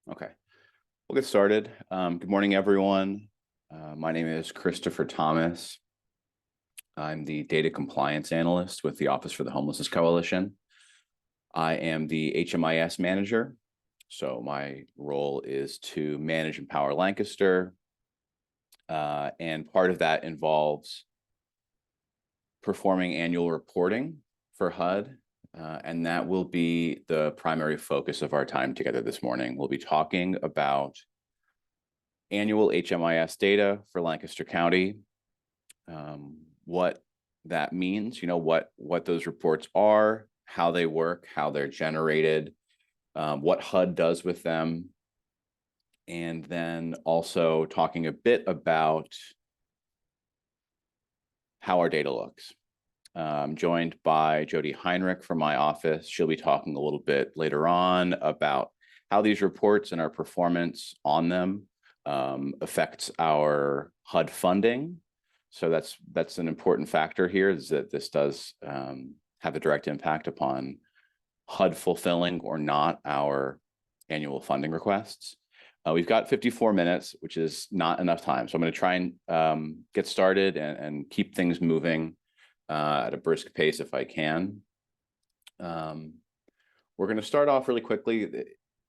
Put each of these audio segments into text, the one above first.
Okay, we'll get started. Good morning, everyone. My name is Christopher Thomas. I'm the data compliance analyst with the Office for the Homelessness Coalition. I am the HMIS manager. So my role is to manage Empower Lancaster. And part of that involves performing annual reporting for HUD. And that will be the primary focus of our time together this morning. We'll be talking about annual HMIS data for Lancaster County, what that means, what those reports are, how they work, how they're generated, what HUD does with them, and then also talking a bit about how our data looks. I'm joined by Jody Heinrich from my office. She'll be talking a little bit later on about how these reports and our performance on them affects our HUD funding. So that's an important factor here, is that this does have a direct impact upon HUD fulfilling or not our annual funding requests. We've got 54 minutes, which is not enough time. So I'm going to try and get started and keep things moving at a brisk pace if I can. We're going to start off really quickly.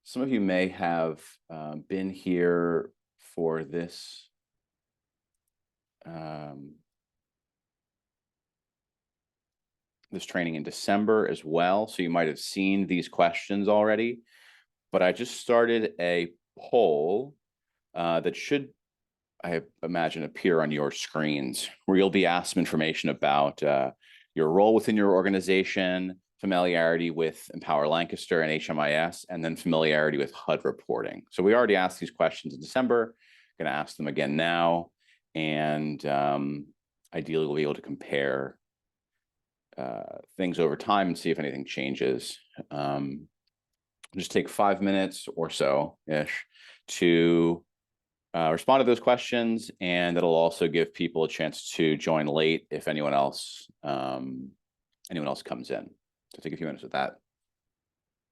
Some of you may have been here for this this training in December as well. So you might have seen these questions already, but I just started a poll that should, I imagine, appear on your screens, where you'll be asked some information about your role within your organization, familiarity with Empower Lancaster and HMIS, and then familiarity with HUD reporting. So we already asked these questions in December, going to ask them again now, and ideally we'll be able to compare things over time and see if anything changes. Just take 5 minutes or so-ish to respond to those questions, and that'll also give people a chance to join late if anyone else comes in. So take a few minutes with that.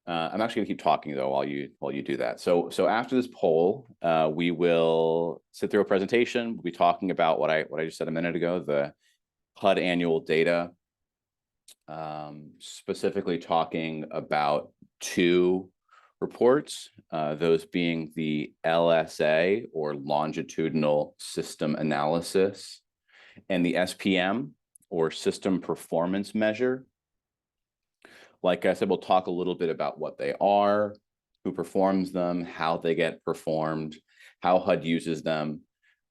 I'm actually going to keep talking though while you do that. So after this poll, we will sit through a presentation. We'll be talking about what I just said a minute ago, the HUD annual data, specifically talking about two reports, those being the LSA, or Longitudinal System Analysis, and the SPM, or System Performance Measure. Like I said, we'll talk a little bit about what they are, who performs them, how they get performed, how HUD uses them,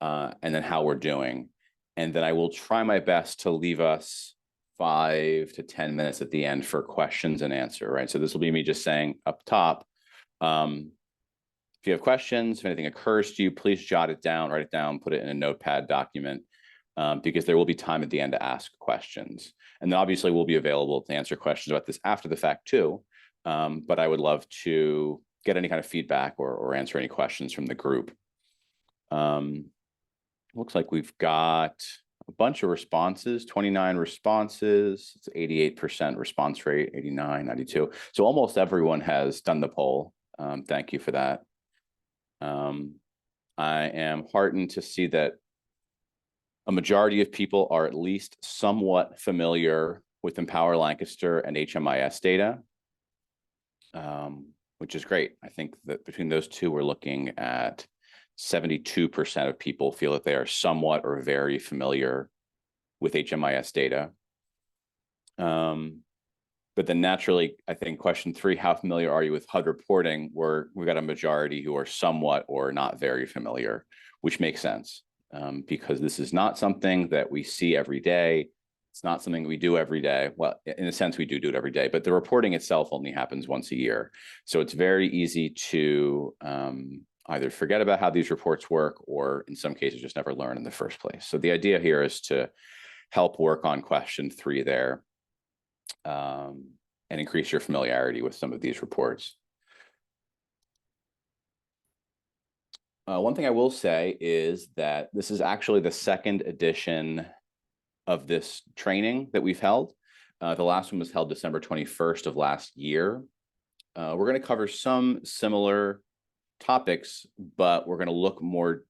and then how we're doing. And then I will try my best to leave us 5 to 10 minutes at the end for questions and answer, right? So this will be me just saying up top, if you have questions, if anything occurs to you, please jot it down, write it down, put it in a notepad document, because there will be time at the end to ask questions. And then obviously we'll be available to answer questions about this after the fact too. But I would love to get any kind of feedback or answer any questions from the group. Looks like we've got a bunch of responses, 29 responses. It's 88% response rate, 89, 92. So almost everyone has done the poll. Thank you for that. I am heartened to see that a majority of people are at least somewhat familiar with Empower Lancaster and HMIS data, which is great. I think that between those two, we're looking at 72% of people feel that they are somewhat or very familiar with HMIS data. But then naturally, I think question 3, how familiar are you with HUD reporting? We've got a majority who are somewhat or not very familiar, which makes sense, because this is not something that we see every day. It's not something we do every day. Well, in a sense, we do it every day, but the reporting itself only happens once a year. So it's very easy to either forget about how these reports work, or in some cases, just never learn in the first place. So the idea here is to help work on question 3 there, and increase your familiarity with some of these reports. One thing I will say is that this is actually the second edition of this training that we've held. The last one was held December 21st of last year. We're going to cover some similar topics, but we're going to look more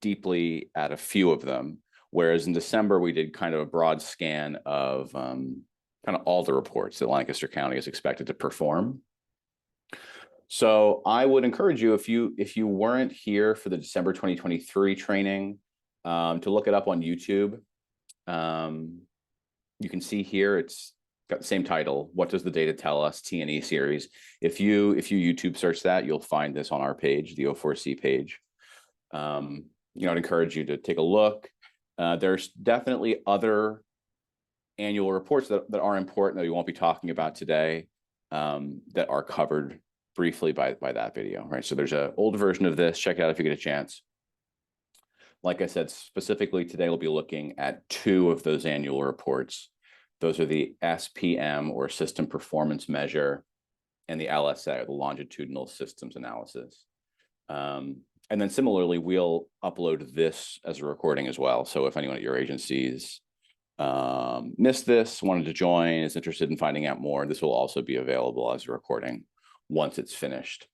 deeply at a few of them. Whereas in December, we did kind of a broad scan of kind of all the reports that Lancaster County is expected to perform. So I would encourage you, if you weren't here for the December 2023 training, to look it up on YouTube. You can see here it's got the same title. What does the data tell us? T&E series. If you YouTube search that, you'll find this on our page, the O4C page. I'd encourage you to take a look. There's definitely other annual reports that are important that we won't be talking about today, that are covered briefly by that video, right? So there's an old version of this. Check it out if you get a chance. Like I said, specifically today, we'll be looking at 2 of those annual reports. Those are the SPM, or System Performance Measure, and the LSA, or the Longitudinal Systems Analysis. And then similarly, we'll upload this as a recording as well. So if anyone at your agencies missed this, wanted to join, is interested in finding out more, this will also be available as a recording once it's finished.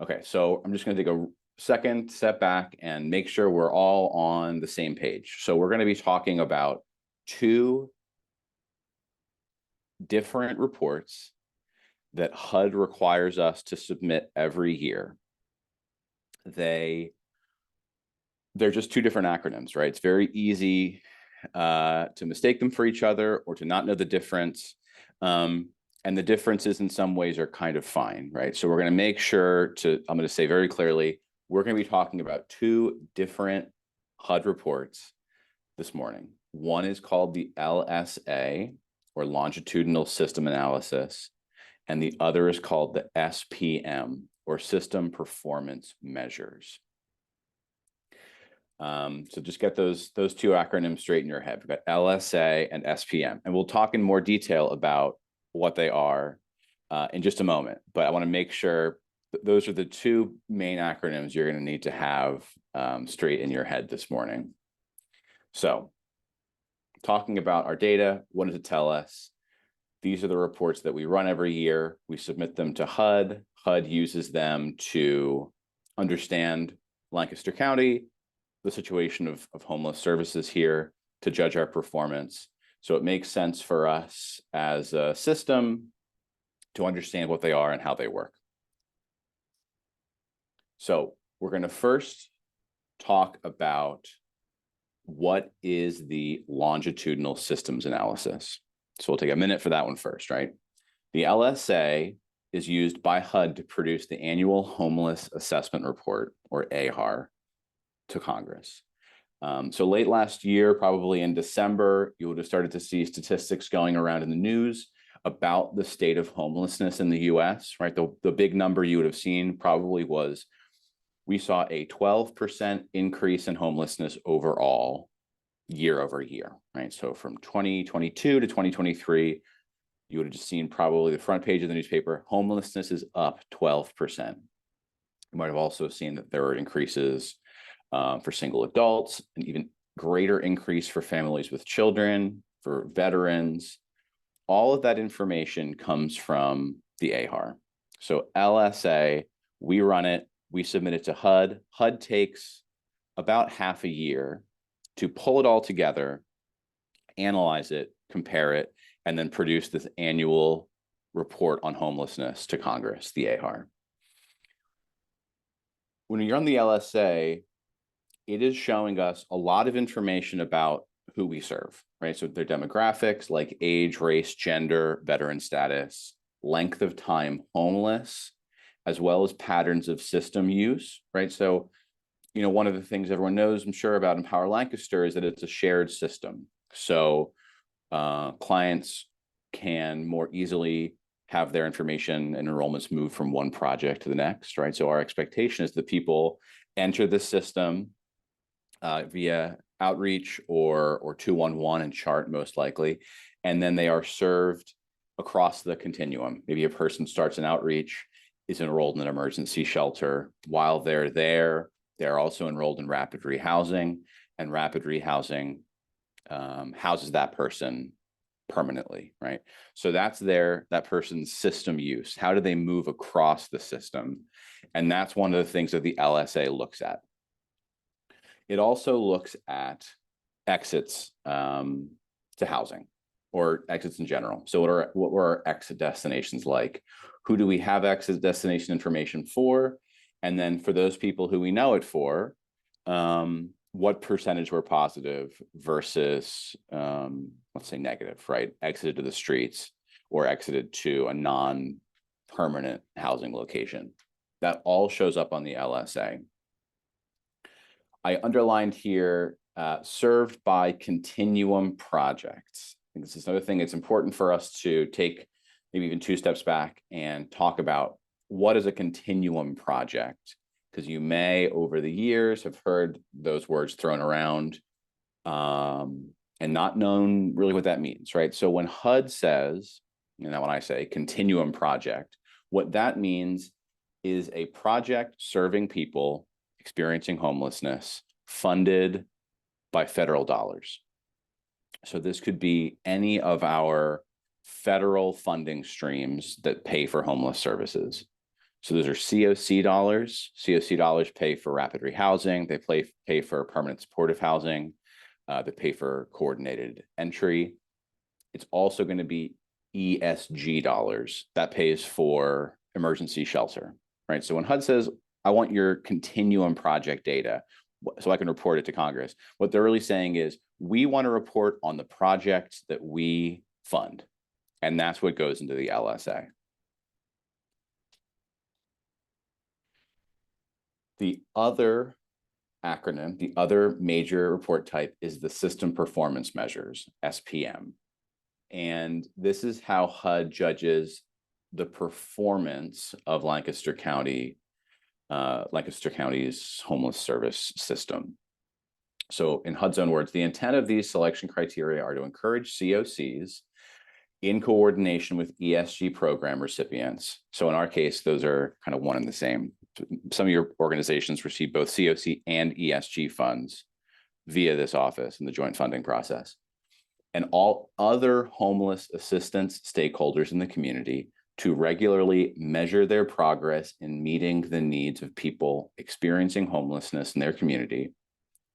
Okay, so I'm just going to take a second step back and make sure we're all on the same page. So we're going to be talking about 2 different reports that HUD requires us to submit every year. They're just 2 different acronyms, right? It's very easy to mistake them for each other or to not know the difference. And the differences in some ways are kind of fine, right? So we're going to make sure I'm going to say very clearly, we're going to be talking about 2 different HUD reports this morning. One is called the LSA, or Longitudinal System Analysis, and the other is called the SPM, or System Performance Measures. So just get those 2 acronyms straight in your head. We've got LSA and SPM, and we'll talk in more detail about what they are in just a moment. But I want to make sure those are the 2 main acronyms you're going to need to have straight in your head this morning. So talking about our data, what does it tell us? These are the reports that we run every year. We submit them to HUD. HUD uses them to understand Lancaster County, the situation of homeless services here, to judge our performance. So it makes sense for us as a system to understand what they are and how they work. So we're going to first talk about what is the longitudinal systems analysis. So we'll take a minute for that one first, right? The LSA is used by HUD to produce the annual homeless assessment report, or AHAR, to Congress. So late last year, probably in December, you would have started to see statistics going around in the news about the state of homelessness in the US, right? The big number you would have seen probably was, we saw a 12% increase in homelessness overall year over year, right? So from 2022 to 2023, you would have just seen probably the front page of the newspaper, homelessness is up 12%. You might have also seen that there were increases for single adults, an even greater increase for families with children, for veterans. All of that information comes from the AHAR. So LSA, we run it, we submit it to HUD. HUD takes about half a year to pull it all together, analyze it, compare it, and then produce this annual report on homelessness to Congress, the AHAR. When you run the LSA, it is showing us a lot of information about who we serve, right? So their demographics like age, race, gender, veteran status, length of time homeless, as well as patterns of system use, right? So, one of the things everyone knows, I'm sure, about Empower Lancaster is that it's a shared system. So clients can more easily have their information and enrollments move from one project to the next, right? So our expectation is that people enter the system via outreach or 211 and chart, most likely, and then they are served across the continuum. Maybe a person starts an outreach, is enrolled in an emergency shelter. While they're there, they're also enrolled in rapid rehousing, and rapid rehousing houses that person permanently, right? So that's that person's system use. How do they move across the system? And that's one of the things that the LSA looks at. It also looks at exits to housing or exits in general. So what were our exit destinations like? Who do we have exit destination information for? And then for those people who we know it for, what percentage were positive versus, let's say, negative, right? Exited to the streets or exited to a non-permanent housing location. That all shows up on the LSA. I underlined here, served by continuum projects. I think this is another thing. It's important for us to take maybe even 2 steps back and talk about what is a continuum project, because you may over the years have heard those words thrown around and not known really what that means, right? So when HUD says, when I say continuum project, what that means is a project serving people experiencing homelessness funded by federal dollars. So this could be any of our federal funding streams that pay for homeless services. So those are COC dollars. COC dollars pay for rapid rehousing. They pay for permanent supportive housing. They pay for coordinated entry. It's also going to be ESG dollars. That pays for emergency shelter, right? So when HUD says, I want your continuum project data so I can report it to Congress, what they're really saying is, we want to report on the projects that we fund. And that's what goes into the LSA. The other acronym, the other major report type is the System Performance Measures, SPM. And this is how HUD judges the performance of Lancaster County's homeless service system. So in HUD's own words, the intent of these selection criteria are to encourage COCs in coordination with ESG program recipients. So in our case, those are kind of one and the same. Some of your organizations receive both COC and ESG funds via this office in the joint funding process. And all other homeless assistance stakeholders in the community to regularly measure their progress in meeting the needs of people experiencing homelessness in their community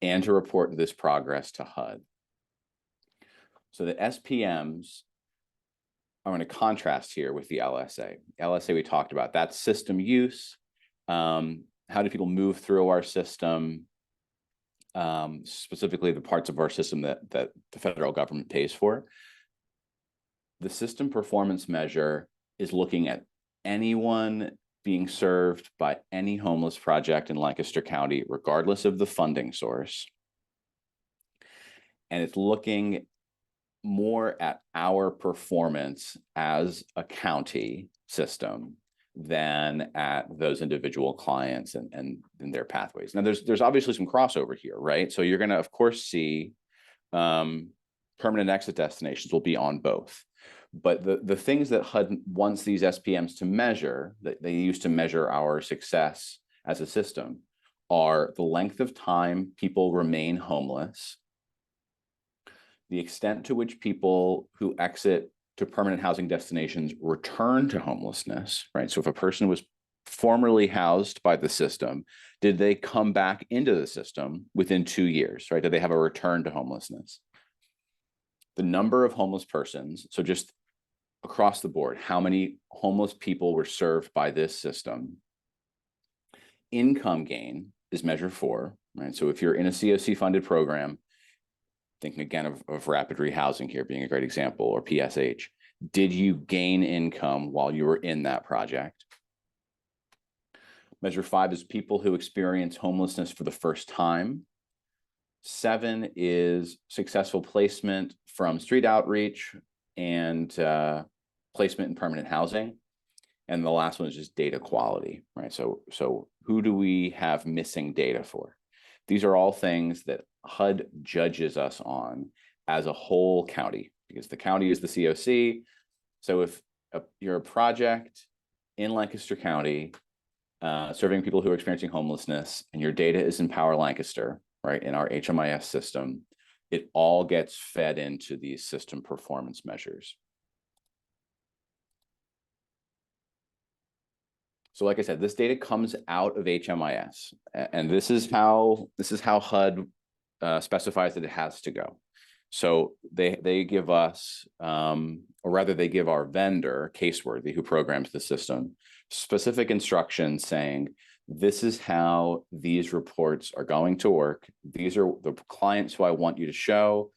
and to report this progress to HUD. So the SPMs, I'm going to contrast here with the LSA. LSA we talked about, that's system use. How do people move through our system? Specifically the parts of our system that the federal government pays for. The system performance measure is looking at anyone being served by any homeless project in Lancaster County, regardless of the funding source. And it's looking more at our performance as a county system than at those individual clients and their pathways. Now, there's obviously some crossover here, right? So you're going to, of course, see permanent exit destinations will be on both. But the things that HUD wants these SPMs to measure, that they use to measure our success as a system, are the length of time people remain homeless, the extent to which people who exit to permanent housing destinations return to homelessness, right? So if a person was formerly housed by the system, did they come back into the system within 2 years, right? Did they have a return to homelessness? The number of homeless persons, so just across the board, how many homeless people were served by this system? Income gain is measured for, right? So if you're in a COC funded program, thinking again of rapid rehousing here being a great example, or PSH, did you gain income while you were in that project? Measure 5 is people who experience homelessness for the first time. 7 is successful placement from street outreach and placement in permanent housing. And the last one is just data quality, right? So who do we have missing data for? These are all things that HUD judges us on as a whole county, because the county is the COC. So if you're a project in Lancaster County serving people who are experiencing homelessness and your data is in Power Lancaster, right, in our HMIS system, it all gets fed into these system performance measures. So like I said, this data comes out of HMIS, and this is how HUD specifies that it has to go. So they give us, or rather they give our vendor, Caseworthy, who programs the system, specific instructions saying, this is how these reports are going to work. These are the clients who I want you to show,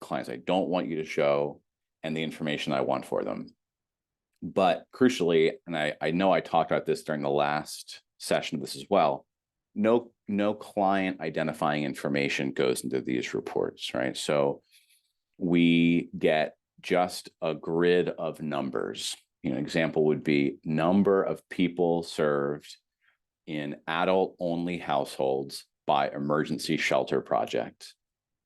clients I don't want you to show, and the information I want for them. But crucially, and I know I talked about this during the last session of this as well, no client identifying information goes into these reports, right? So we get just a grid of numbers. An example would be number of people served in adult-only households by emergency shelter project.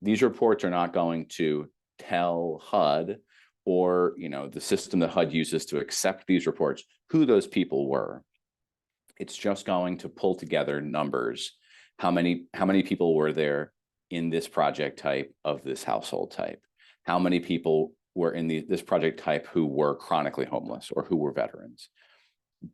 These reports are not going to tell HUD or the system that HUD uses to accept these reports who those people were. It's just going to pull together numbers. How many people were there in this project type of this household type? How many people were in this project type who were chronically homeless or who were veterans?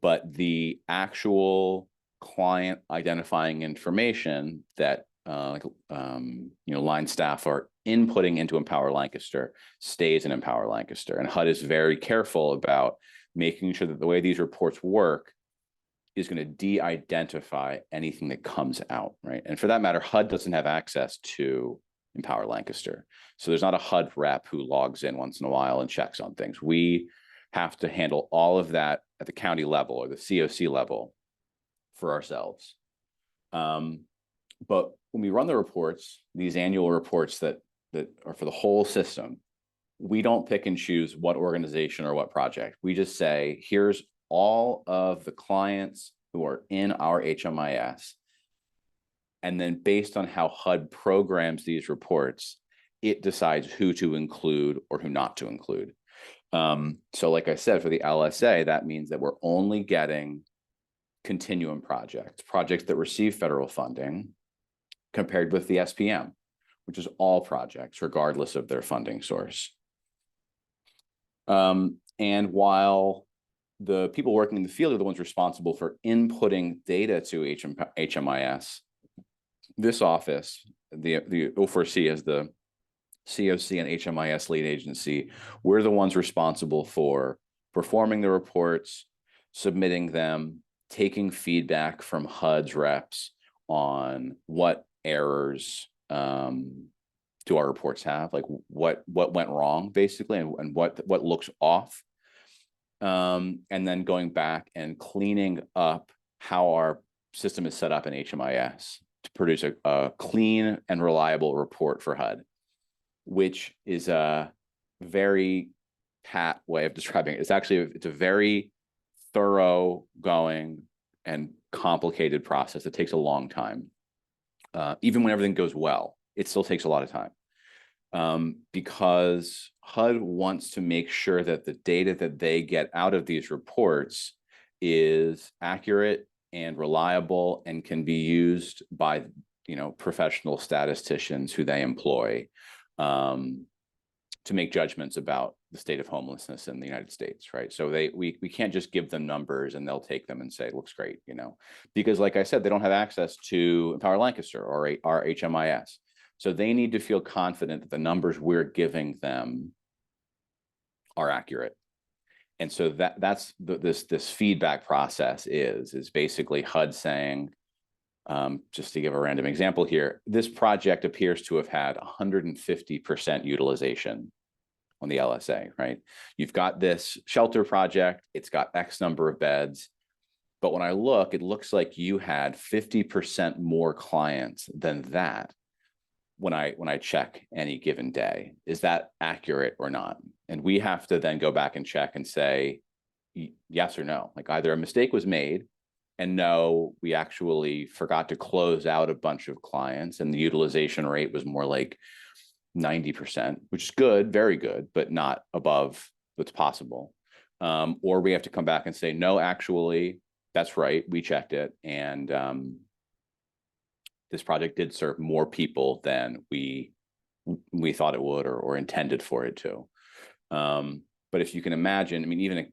But the actual client identifying information that line staff are inputting into Empower Lancaster stays in Empower Lancaster. And HUD is very careful about making sure that the way these reports work is going to de-identify anything that comes out, right? And for that matter, HUD doesn't have access to Empower Lancaster. So there's not a HUD rep who logs in once in a while and checks on things. We have to handle all of that at the county level or the COC level for ourselves. But when we run the reports, these annual reports that are for the whole system, we don't pick and choose what organization or what project. We just say, here's all of the clients who are in our HMIS. And then based on how HUD programs these reports, it decides who to include or who not to include. So like I said, for the LSA, that means that we're only getting continuum projects that receive federal funding, compared with the SPM, which is all projects, regardless of their funding source. And while the people working in the field are the ones responsible for inputting data to HMIS, this office, the O4C as the COC and HMIS lead agency, we're the ones responsible for performing the reports, submitting them, taking feedback from HUD's reps on what errors do our reports have, like what went wrong basically, and what looks off, and then going back and cleaning up how our system is set up in HMIS to produce a clean and reliable report for HUD, which is a very pat way of describing it. It's a very thorough going and complicated process that takes a long time. Even when everything goes well, it still takes a lot of time, because HUD wants to make sure that the data that they get out of these reports is accurate and reliable and can be used by professional statisticians who they employ to make judgments about the state of homelessness in the United States, right? So we can't just give them numbers and they'll take them and say, it looks great, because like I said, they don't have access to Empower Lancaster or our HMIS. So they need to feel confident that the numbers we're giving them are accurate. And so that's this feedback process is basically HUD saying, just to give a random example here, this project appears to have had 150% utilization on the LSA, right? You've got this shelter project, it's got X number of beds, but when I look, it looks like you had 50% more clients than that when I check any given day. Is that accurate or not? And we have to then go back and check and say yes or no. Like either a mistake was made, and no, we actually forgot to close out a bunch of clients and the utilization rate was more like 90%, which is good, very good, but not above what's possible. Or we have to come back and say, no, actually, that's right, we checked it. And this project did serve more people than we we thought it would or intended for it to. But if you can imagine, I mean, even a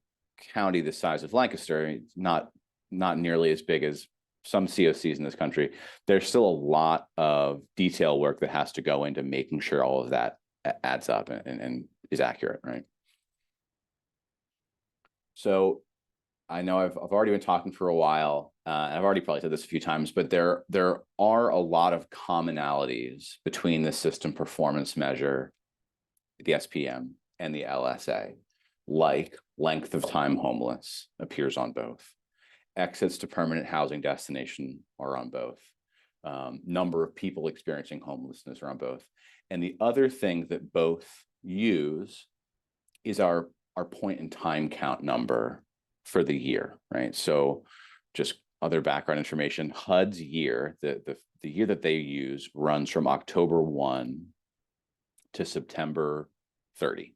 county the size of Lancaster, it's not nearly as big as some COCs in this country. There's still a lot of detail work that has to go into making sure all of that adds up and is accurate, right? So I know I've already been talking for a while, and I've already probably said this a few times, but there are a lot of commonalities between the system performance measure, the SPM, and the LSA, like length of time homeless appears on both. Exits to permanent housing destination are on both. Number of people experiencing homelessness are on both. And the other thing that both use is our point in time count number for the year, right? So just other background information, HUD's year, the year that they use runs from October 1 to September 30.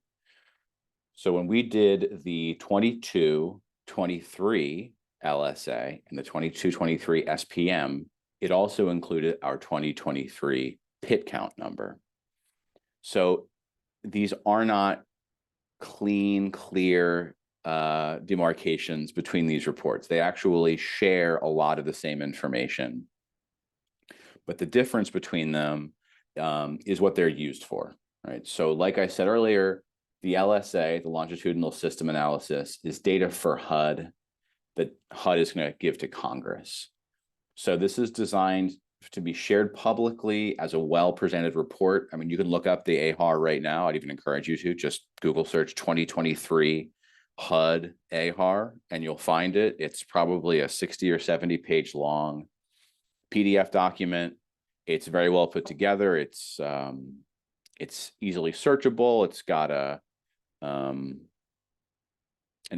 So when we did the 22-23 LSA and the 22-23 SPM, it also included our 2023 PIT count number. So these are not clean, clear demarcations between these reports. They actually share a lot of the same information. But the difference between them is what they're used for, right? So like I said earlier, the LSA, the Longitudinal System Analysis, is data for HUD that HUD is going to give to Congress. So this is designed to be shared publicly as a well-presented report. I mean, you can look up the AHAR right now. I'd even encourage you to just Google search 2023 HUD AHAR, and you'll find it. It's probably a 60 or 70 page long PDF document. It's very well put together. It's easily searchable. It's got an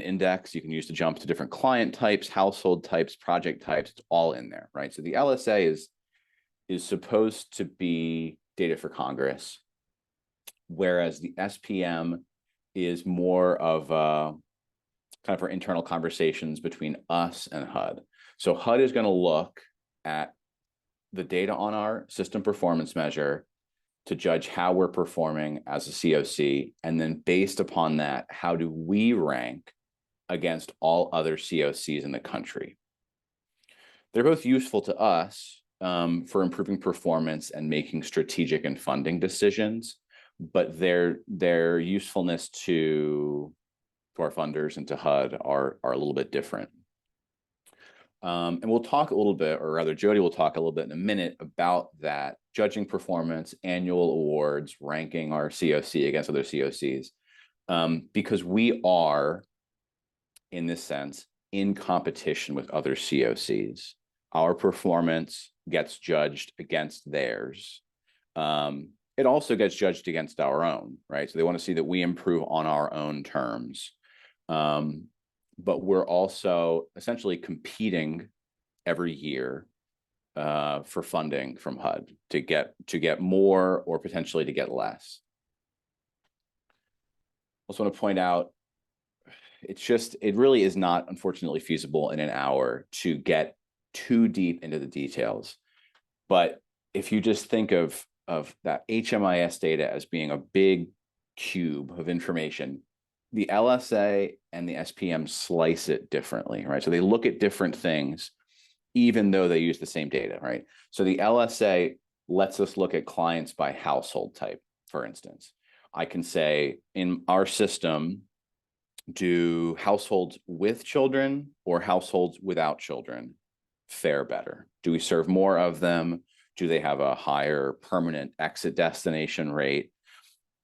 index you can use to jump to different client types, household types, project types. It's all in there, right? So the LSA is supposed to be data for Congress, whereas the SPM is more of kind of for internal conversations between us and HUD. So HUD is going to look at the data on our system performance measure to judge how we're performing as a COC. And then based upon that, how do we rank against all other COCs in the country? They're both useful to us for improving performance and making strategic and funding decisions, but their usefulness to our funders and to HUD are a little bit different. And we'll talk a little bit, or rather Jody will talk a little bit in a minute about that, judging performance, annual awards, ranking our COC against other COCs, because we are, in this sense, in competition with other COCs. Our performance gets judged against theirs. It also gets judged against our own, right? So they want to see that we improve on our own terms. But we're also essentially competing every year for funding from HUD to get more or potentially to get less. I also want to point out, it really is not, unfortunately, feasible in an hour to get too deep into the details. But if you just think of that HMIS data as being a big cube of information, the LSA and the SPM slice it differently, right? So they look at different things, even though they use the same data, right? So the LSA lets us look at clients by household type, for instance. I can say in our system, do households with children or households without children fare better? Do we serve more of them? Do they have a higher permanent exit destination rate?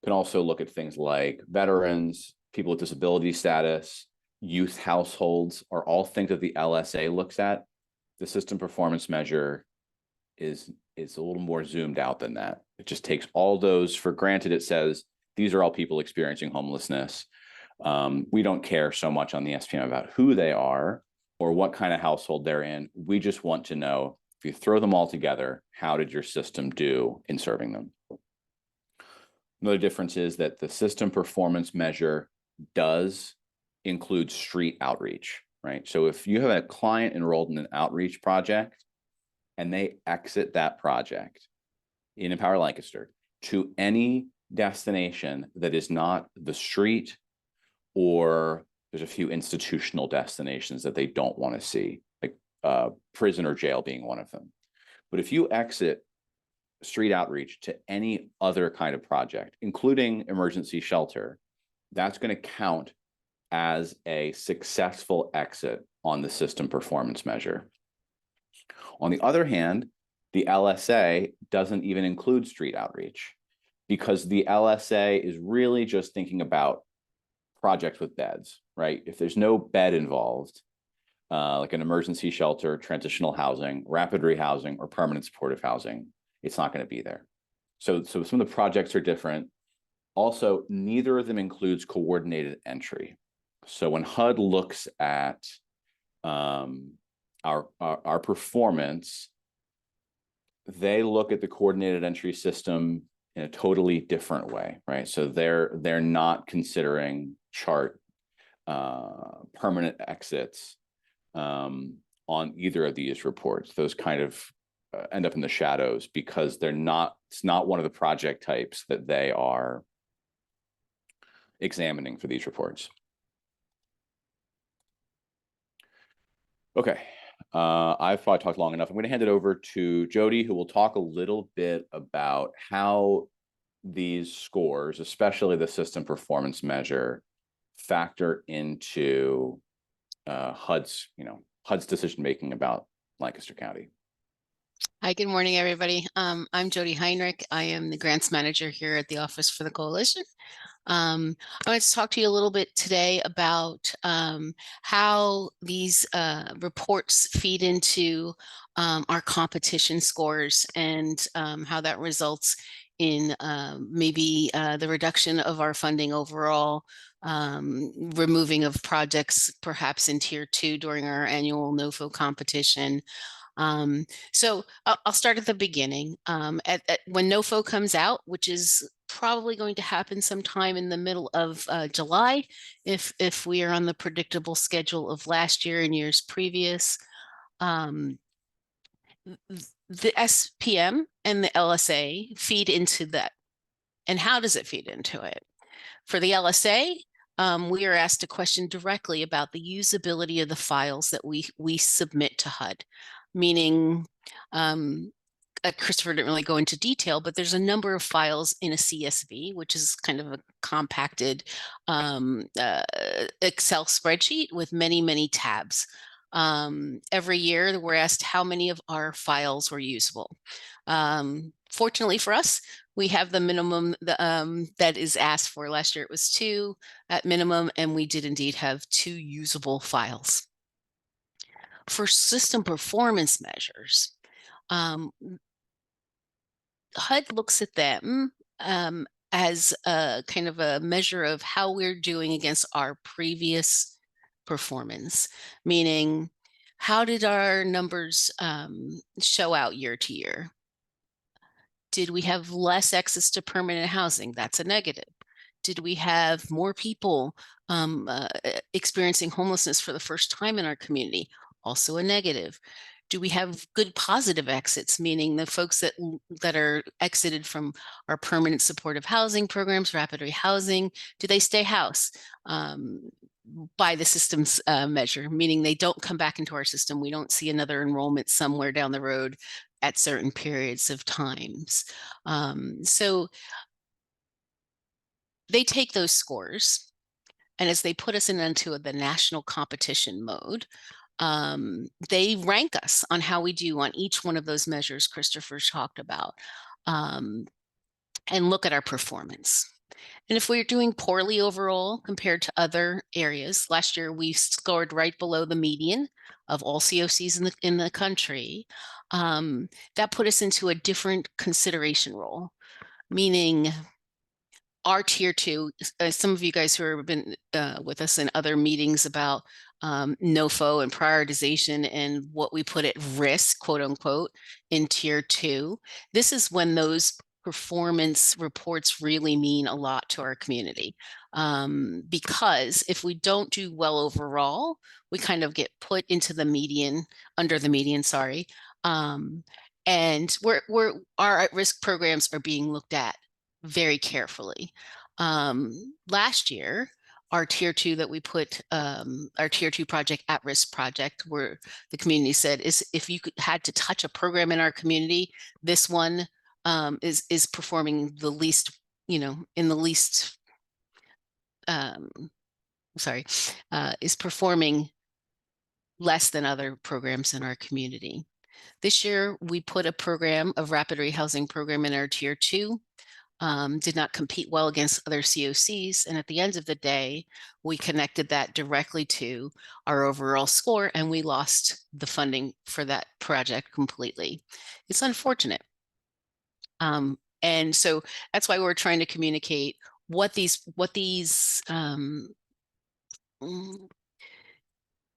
Can also look at things like veterans, people with disability status, youth households are all things that the LSA looks at. The system performance measure is a little more zoomed out than that. It just takes all those for granted. It says, these are all people experiencing homelessness. We don't care so much on the SPM about who they are or what kind of household they're in. We just want to know, if you throw them all together, how did your system do in serving them? Another difference is that the system performance measure does include street outreach, right? So if you have a client enrolled in an outreach project and they exit that project in Empower Lancaster to any destination that is not the street, or there's a few institutional destinations that they don't want to see, like prison or jail being one of them. But if you exit street outreach to any other kind of project, including emergency shelter, that's going to count as a successful exit on the system performance measure. On the other hand, the LSA doesn't even include street outreach, because the LSA is really just thinking about projects with beds, right? If there's no bed involved, like an emergency shelter, transitional housing, rapid rehousing, or permanent supportive housing, it's not going to be there. So some of the projects are different. Also, neither of them includes coordinated entry. So when HUD looks at our performance, they look at the coordinated entry system in a totally different way, right? So they're not considering chart permanent exits on either of these reports. Those kind of end up in the shadows because it's not one of the project types that they are examining for these reports. Okay, I've probably talked long enough. I'm going to hand it over to Jody, who will talk a little bit about how these scores, especially the system performance measure, factor into HUD's decision making about Lancaster County. Hi, good morning, everybody. I'm Jody Heinrich. I am the grants manager here at the Office for the Coalition. I want to talk to you a little bit today about how these reports feed into our competition scores and how that results in maybe the reduction of our funding overall, removing of projects perhaps in tier 2 during our annual NOFO competition. So I'll start at the beginning. When NOFO comes out, which is probably going to happen sometime in the middle of July, if we are on the predictable schedule of last year and years previous, the SPM and the LSA feed into that. And how does it feed into it? For the LSA, we are asked a question directly about the usability of the files that we submit to HUD, meaning Christopher didn't really go into detail, but there's a number of files in a CSV, which is kind of a compacted Excel spreadsheet with many, many tabs. Every year, we're asked how many of our files were usable. Fortunately for us, we have the minimum that is asked for. Last year, it was 2 at minimum, and we did indeed have 2 usable files. For system performance measures, HUD looks at them as a kind of a measure of how we're doing against our previous performance, meaning how did our numbers show out year to year? Did we have less access to permanent housing? That's a negative. Did we have more people experiencing homelessness for the first time in our community? Also a negative. Do we have good positive exits, meaning the folks that are exited from our permanent supportive housing programs, rapid rehousing, do they stay house by the system's measure, meaning they don't come back into our system? We don't see another enrollment somewhere down the road at certain periods of times. So they take those scores, and as they put us into the national competition mode, they rank us on how we do on each one of those measures Christopher's talked about, and look at our performance. And if we're doing poorly overall compared to other areas, last year we scored right below the median of all COCs in the country, that put us into a different consideration role, meaning our tier 2, some of you guys who have been with us in other meetings about NOFO and prioritization and what we put at risk, quote unquote, in tier 2. This is when those performance reports really mean a lot to our community. Because if we don't do well overall, we kind of get put into the median, under the median, sorry. And our at-risk programs are being looked at very carefully. Last year, our tier 2 that we put, our tier 2 project, at-risk project, where the community said is if you had to touch a program in our community, this one is performing the least, in the least, sorry, is performing less than other programs in our community. This year, we put a program, a rapid rehousing program, in our tier 2. Did not compete well against other COCs. And at the end of the day, we connected that directly to our overall score, and we lost the funding for that project completely. It's unfortunate. And so that's why we're trying to communicate what these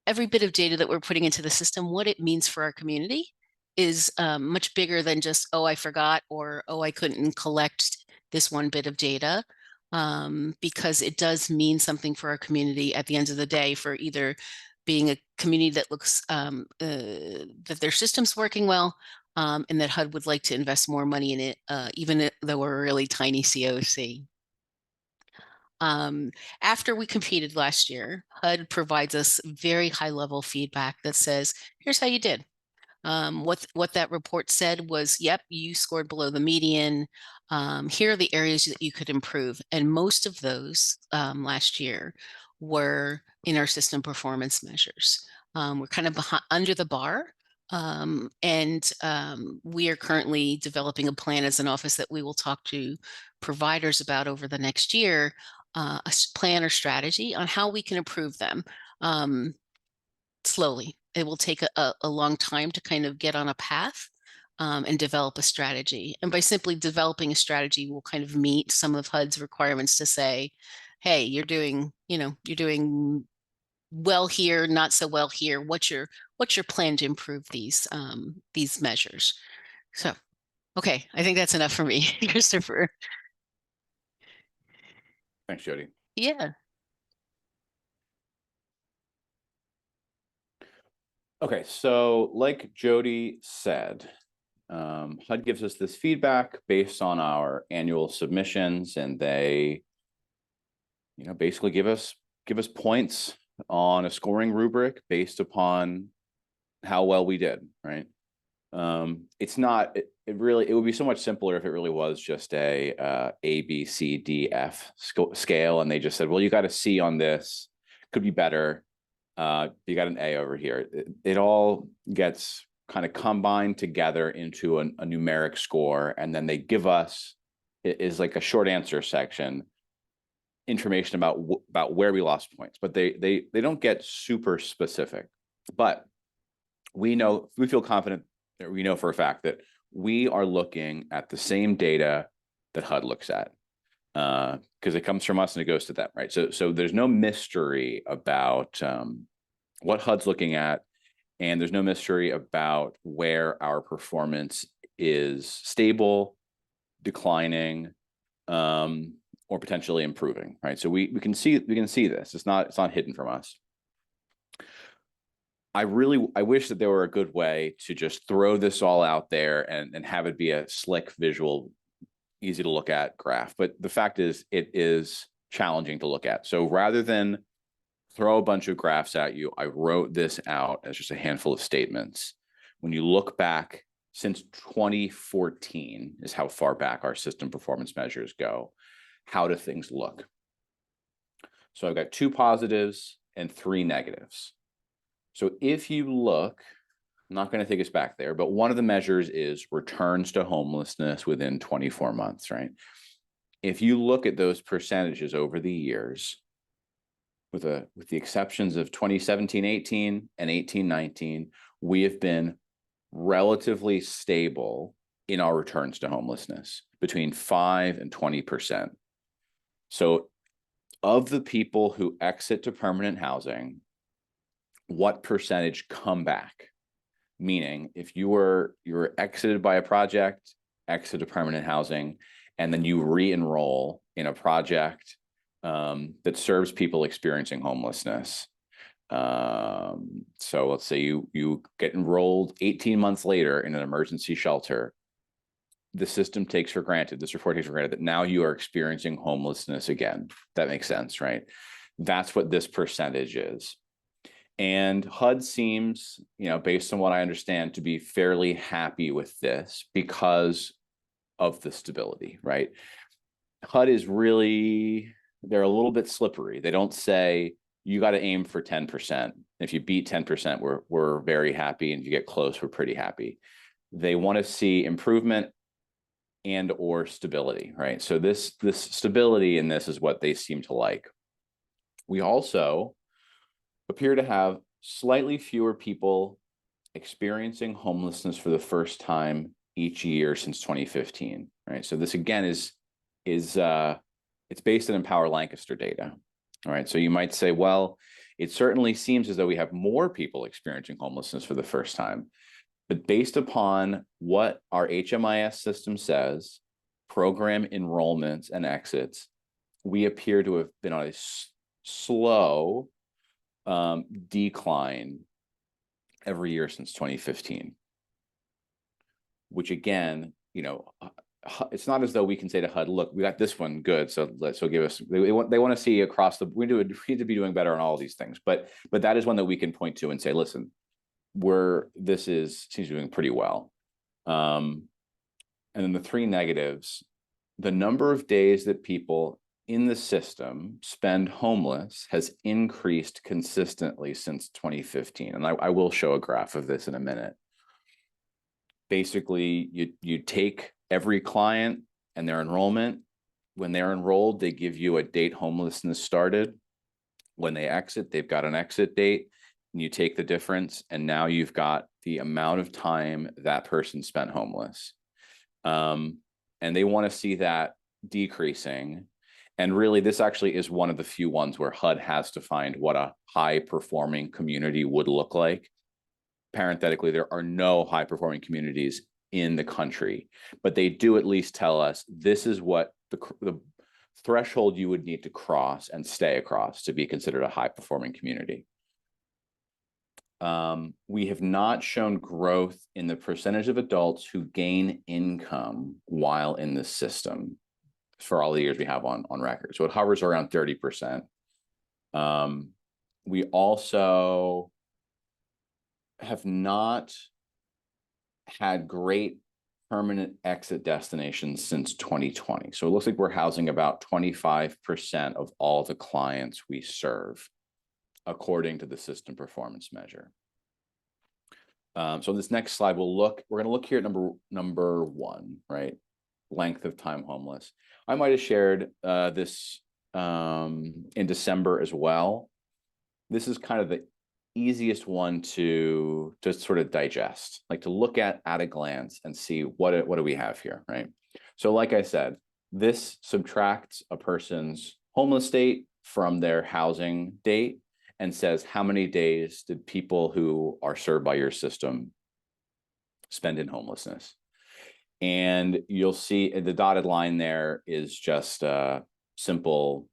every bit of data that we're putting into the system, what it means for our community is much bigger than just, oh, I forgot, or, oh, I couldn't collect this one bit of data, because it does mean something for our community at the end of the day, for either being a community that looks that their system's working well, and that HUD would like to invest more money in it, even though we're a really tiny COC. After we competed last year, HUD provides us very high level feedback that says, here's how you did. What that report said was, yep, you scored below the median. Here are the areas that you could improve. And most of those last year were in our system performance measures. We're kind of under the bar. We are currently developing a plan as an office that we will talk to providers about over the next year, a plan or strategy on how we can improve them. Slowly. It will take a long time to kind of get on a path and develop a strategy. And by simply developing a strategy, we'll kind of meet some of HUD's requirements to say, hey, you're doing well here, not so well here. What's your plan to improve these measures? So, okay, I think that's enough for me, Christopher. Thanks, Jody. Yeah. Okay, so like Jody said, HUD gives us this feedback based on our annual submissions, and they, basically give us points on a scoring rubric based upon how well we did, right? It's not, it would be so much simpler if it really was just a B, C, D, F scale, and they just said, well, you got a C on this, could be better. You got an A over here. It all gets kind of combined together into a numeric score, and then they give us, it is like a short answer section, information about where we lost points, but they don't get super specific. But we feel confident that we know for a fact that we are looking at the same data that HUD looks at, because it comes from us and it goes to them, right? So there's no mystery about what HUD's looking at, and there's no mystery about where our performance is stable, declining, or potentially improving, right? So we can see this. It's not hidden from us. I wish that there were a good way to just throw this all out there and have it be a slick visual, easy to look at graph. But the fact is, it is challenging to look at. So rather than throw a bunch of graphs at you, I wrote this out as just a handful of statements. When you look back since 2014 is how far back our system performance measures go. How do things look? So I've got 2 positives and 3 negatives. So if you look, I'm not going to take us back there, but one of the measures is returns to homelessness within 24 months, right? If you look at those percentages over the years, with the exceptions of 2017-18 and 18-19, we have been relatively stable in our returns to homelessness, between 5 and 20%. So of the people who exit to permanent housing, what percentage come back? Meaning, if you were exited by a project, exit to permanent housing, and then you re-enroll in a project that serves people experiencing homelessness. So let's say you get enrolled 18 months later in an emergency shelter. the system takes for granted, this report takes for granted that now you are experiencing homelessness again. That makes sense, right? That's what this percentage is. And HUD seems, based on what I understand, to be fairly happy with this because of the stability, right? HUD is really, they're a little bit slippery. They don't say you got to aim for 10%. If you beat 10%, we're very happy. And if you get close, we're pretty happy. They want to see improvement and or stability, right? So this stability in this is what they seem to like. We also appear to have slightly fewer people experiencing homelessness for the first time each year since 2015, right? So this again is it's based on Empower Lancaster data. All right. So you might say, well, it certainly seems as though we have more people experiencing homelessness for the first time. But based upon what our HMIS system says, program enrollments and exits, we appear to have been on a slow decline every year since 2015, which again, it's not as though we can say to HUD, look, we got this one good, so give us. They want to see across the. We need to be doing better on all of these things, but that is one that we can point to and say, listen, seems to be doing pretty well. And then the three negatives: the number of days that people in the system spend homeless has increased consistently since 2015, and I will show a graph of this in a minute. Basically, you take every client and their enrollment. When they're enrolled, they give you a date homelessness started. When they exit, they've got an exit date, and you take the difference, and now you've got the amount of time that person spent homeless. And they want to see that decreasing. And really, this actually is one of the few ones where HUD has to find what a high-performing community would look like. Parenthetically, there are no high-performing communities in the country, but they do at least tell us this is what the threshold you would need to cross and stay across to be considered a high-performing community. We have not shown growth in the percentage of adults who gain income while in the system for all the years we have on record. So it hovers around 30%. We also have not had great permanent exit destinations since 2020. So it looks like we're housing about 25% of all the clients we serve, according to the system performance measure. So this next slide, we're going to look here at number one, right? Length of time homeless. I might have shared this in December as well. This is kind of the easiest one to just sort of digest, like to look at a glance and see what do we have here, right? So like I said, this subtracts a person's homeless date from their housing date and says, how many days did people who are served by your system spend in homelessness? And you'll see the dotted line there is just a simple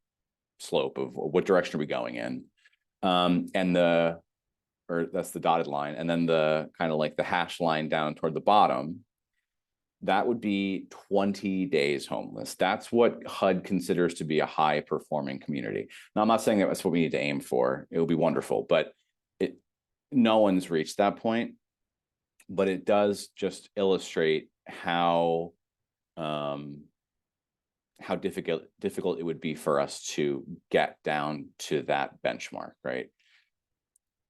slope of what direction are we going in. And that's the dotted line. And then the kind of like the hash line down toward the bottom, that would be 20 days homeless. That's what HUD considers to be a high performing community. Now, I'm not saying that's what we need to aim for. It would be wonderful, but no one's reached that point. But it does just illustrate how difficult it would be for us to get down to that benchmark, right?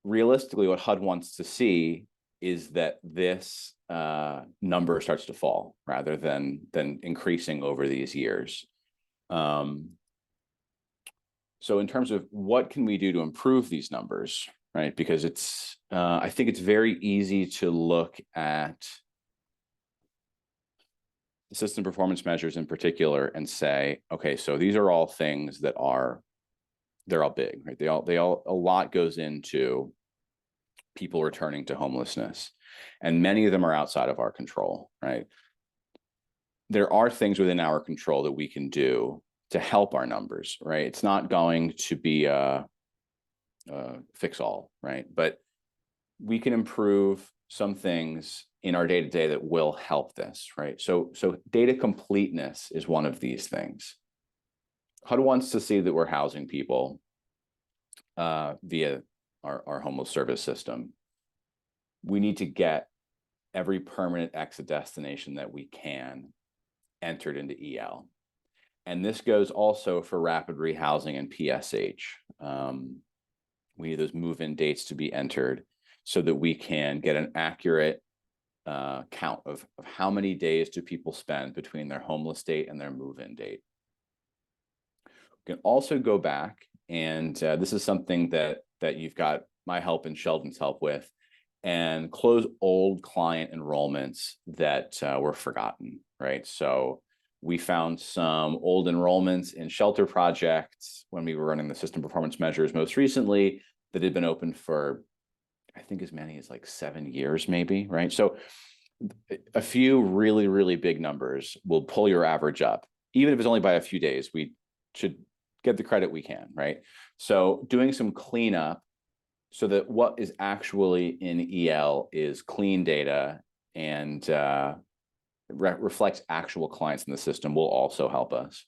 Realistically, what HUD wants to see is that this number starts to fall rather than increasing over these years. So in terms of what can we do to improve these numbers, right? Because I think it's very easy to look at the system performance measures in particular and say, okay, so these are all things that they're all big, right? A lot goes into people returning to homelessness, and many of them are outside of our control, right? There are things within our control that we can do to help our numbers, right? It's not going to be a fix all, right? But we can improve some things in our day-to-day that will help this, right? So data completeness is one of these things. HUD wants to see that we're housing people via our homeless service system. We need to get every permanent exit destination that we can entered into EL. And this goes also for rapid rehousing and PSH. We need those move-in dates to be entered so that we can get an accurate count of how many days do people spend between their homeless date and their move-in date. We can also go back, and this is something that you've got my help and Sheldon's help with, and close old client enrollments that were forgotten, right? So we found some old enrollments in shelter projects when we were running the system performance measures most recently that had been open for, I think, as many as like 7 years, maybe, right? So a few really, really big numbers will pull your average up. Even if it's only by a few days, we should get the credit we can, right? So doing some cleanup so that what is actually in EL is clean data and reflects actual clients in the system will also help us.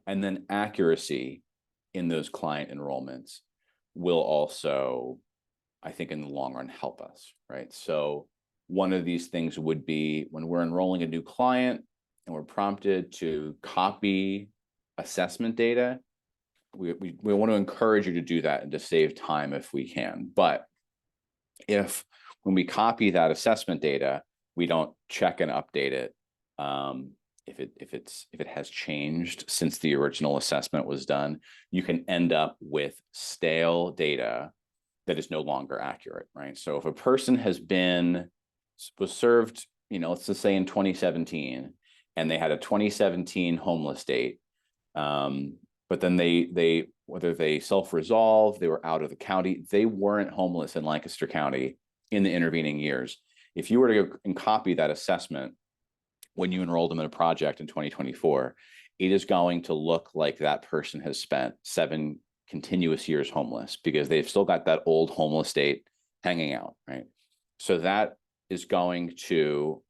And then accuracy in those client enrollments will also, I think, in the long run, help us, right? So one of these things would be when we're enrolling a new client and we're prompted to copy assessment data, we want to encourage you to do that and to save time if we can. But if when we copy that assessment data, we don't check and update it, if it has changed since the original assessment was done, you can end up with stale data that is no longer accurate, right? So if a person was served, let's just say in 2017, and they had a 2017 homeless date, but then they whether they self-resolved, they were out of the county, they weren't homeless in Lancaster County in the intervening years. If you were to go and copy that assessment when you enrolled them in a project in 2024, it is going to look like that person has spent 7 continuous years homeless because they've still got that old homeless date hanging out, right? So that is going to,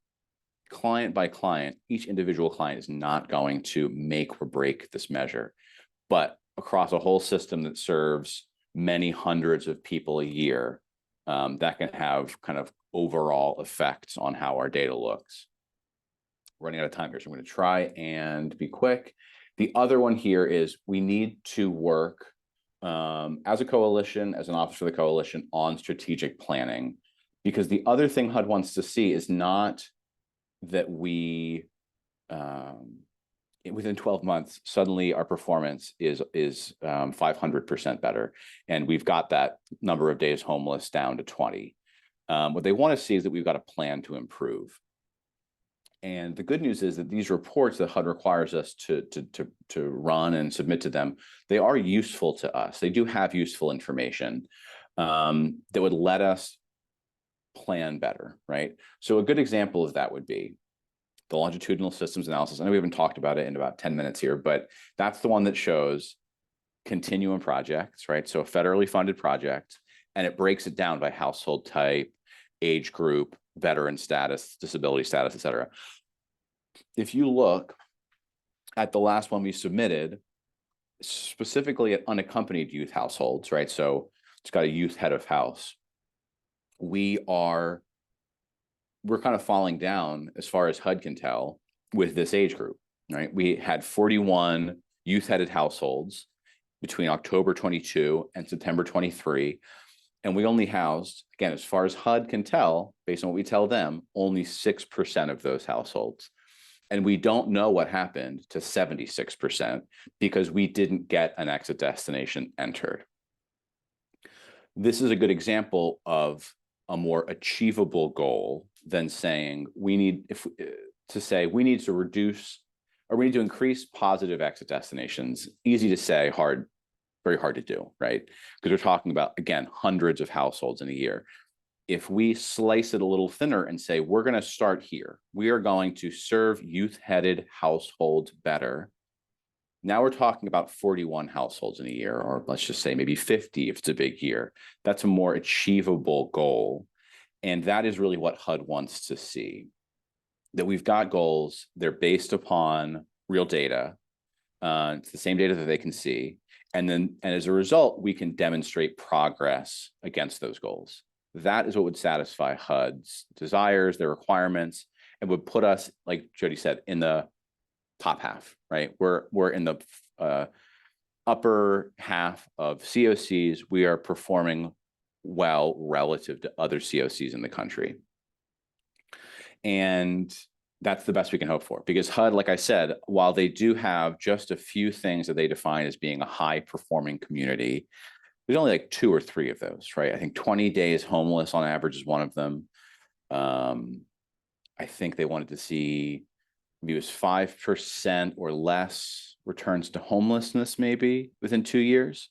client by client, each individual client is not going to make or break this measure, but across a whole system that serves many hundreds of people a year, that can have kind of overall effects on how our data looks. We're running out of time here, so I'm going to try and be quick. The other one here is we need to work as a coalition, as an office of the coalition, on strategic planning, because the other thing HUD wants to see is not that we within 12 months suddenly our performance is 500% better, and we've got that number of days homeless down to 20. What they want to see is that we've got a plan to improve. And the good news is that these reports that HUD requires us to run and submit to them, they are useful to us. They do have useful information that would let us plan better, right? So a good example of that would be the Longitudinal Systems Analysis. I know we haven't talked about it in about 10 minutes here, but that's the one that shows continuum projects, right? So a federally funded project, and it breaks it down by household type, age group, veteran status, disability status, et cetera. If you look at the last one we submitted, specifically at unaccompanied youth households, right? So it's got a youth head of house. We're kind of falling down as far as HUD can tell with this age group, right? We had 41 youth-headed households between October 22 and September 23, and we only housed, again, as far as HUD can tell, based on what we tell them, only 6% of those households. And we don't know what happened to 76% because we didn't get an exit destination entered. This is a good example of a more achievable goal than saying we need to reduce, or we need to increase positive exit destinations. Easy to say, very hard to do, right? Because we're talking about, again, hundreds of households in a year. If we slice it a little thinner and say, we're going to start here, we are going to serve youth-headed households better. Now we're talking about 41 households in a year, or let's just say maybe 50 if it's a big year. That's a more achievable goal. And that is really what HUD wants to see, that we've got goals, they're based upon real data. It's the same data that they can see. And as a result, we can demonstrate progress against those goals. That is what would satisfy HUD's desires, their requirements, and would put us, like Jody said, in the top half, right? We're in the upper half of COCs. We are performing well relative to other COCs in the country. And that's the best we can hope for, because HUD, like I said, while they do have just a few things that they define as being a high performing community, there's only like 2 or 3 of those, right? I think 20 days homeless on average is one of them. I think they wanted to see maybe it was 5% or less returns to homelessness maybe within 2 years.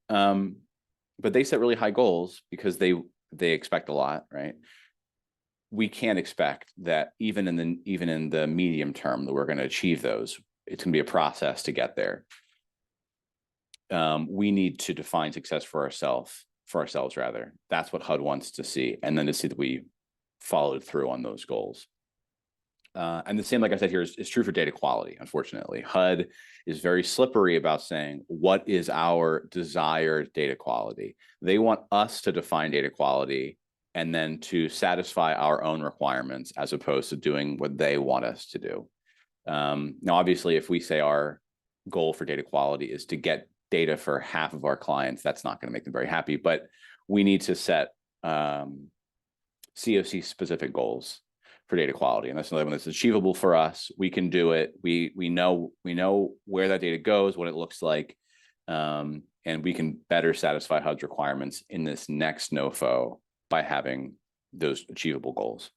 But they set really high goals because they expect a lot, right? We can't expect that even in the medium term that we're going to achieve those. It's going to be a process to get there. We need to define success for ourselves rather. That's what HUD wants to see, and then to see that we followed through on those goals. And the same, like I said here, is true for data quality. Unfortunately, HUD is very slippery about saying what is our desired data quality. They want us to define data quality and then to satisfy our own requirements as opposed to doing what they want us to do. Now, obviously, if we say our goal for data quality is to get data for half of our clients, that's not going to make them very happy. But we need to set COC specific goals for data quality, and that's another one that's achievable for us. We can do it. We know where that data goes, what it looks like, and we can better satisfy HUD's requirements in this next NOFO by having those achievable goals.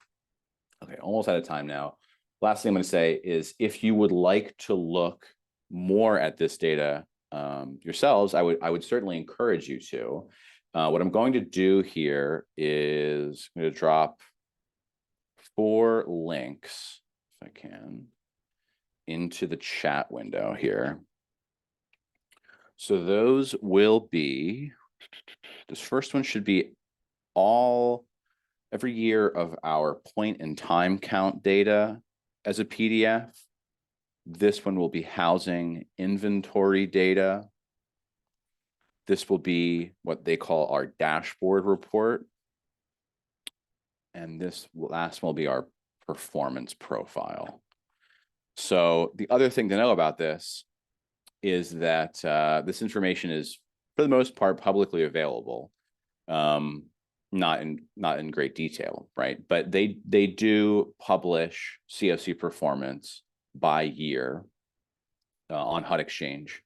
Okay, almost out of time now. Last thing I'm going to say is, if you would like to look more at this data yourselves, I would certainly encourage you to. What I'm going to do here is I'm going to drop 4 links, if I can, into the chat window here. So those will be, this first one should be every year of our point in time count data as a PDF. This one will be housing inventory data. This will be what they call our dashboard report. And this last one will be our performance profile. So the other thing to know about this is that this information is, for the most part, publicly available, not in great detail, right? But they do publish COC performance by year on HUD Exchange.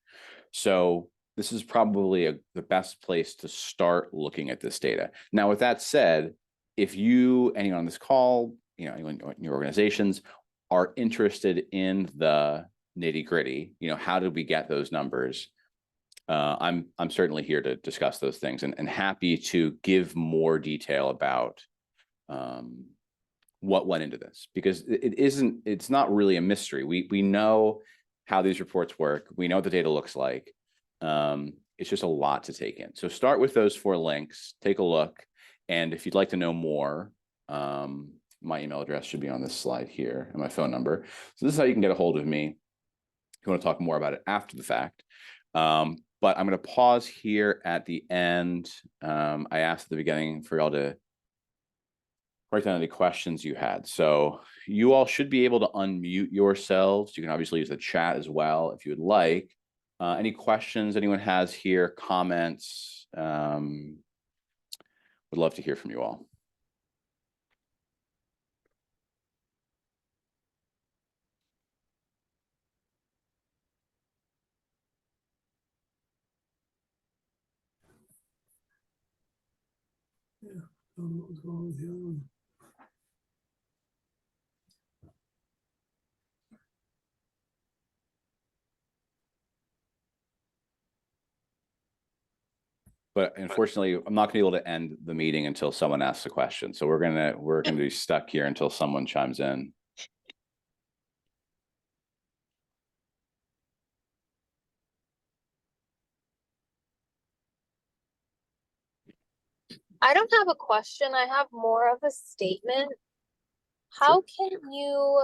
So this is probably the best place to start looking at this data. Now, with that said, if anyone on this call, anyone in your organizations are interested in the nitty gritty, how did we get those numbers? I'm certainly here to discuss those things and happy to give more detail about what went into this, because it's not really a mystery. We know how these reports work. We know what the data looks like. It's just a lot to take in. So start with those 4 links, take a look. And if you'd like to know more, my email address should be on this slide here and my phone number. So this is how you can get a hold of me if you want to talk more about it after the fact. But I'm going to pause here at the end. I asked at the beginning for y'all to write down any questions you had. So you all should be able to unmute yourselves. You can obviously use the chat as well if you would like. Any questions anyone has here, comments? Would love to hear from you all. Yeah, I don't know what was going on with the other one. But unfortunately, I'm not going to be able to end the meeting until someone asks a question. So we're gonna be stuck here until someone chimes in. I don't have a question. I have more of a statement. How can you,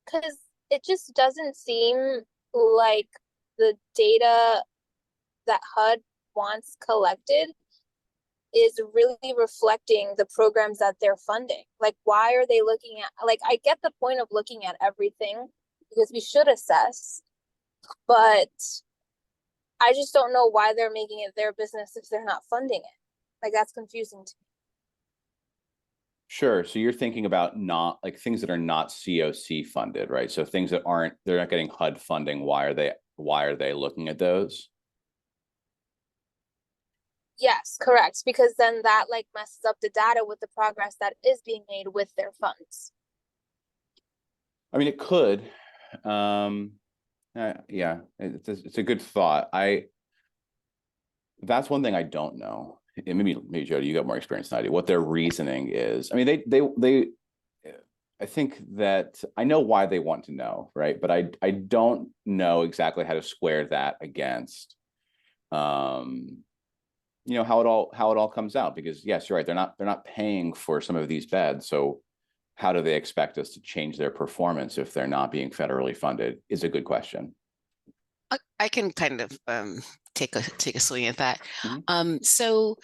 because it just doesn't seem like the data that HUD wants collected is really reflecting the programs that they're funding. Like, why are they looking at, like, I get the point of looking at everything because we should assess, but I just don't know why they're making it their business if they're not funding it. Like, that's confusing to me. Sure. So you're thinking about not like things that are not COC funded, right? So things that aren't, they're not getting HUD funding. Why are they looking at those? Yes, correct. Because then that like messes up the data with the progress that is being made with their funds. I mean, it could. Yeah, it's a good thought. That's one thing I don't know. And maybe Jody, you got more experience than I do. What their reasoning is. I mean, they. I think that I know why they want to know, right? But I don't know exactly how to square that against, how it all comes out. Because yes, you're right. They're not paying for some of these beds, so how do they expect us to change their performance if they're not being federally funded is a good question. I can kind of take a swing at that. Mhm. So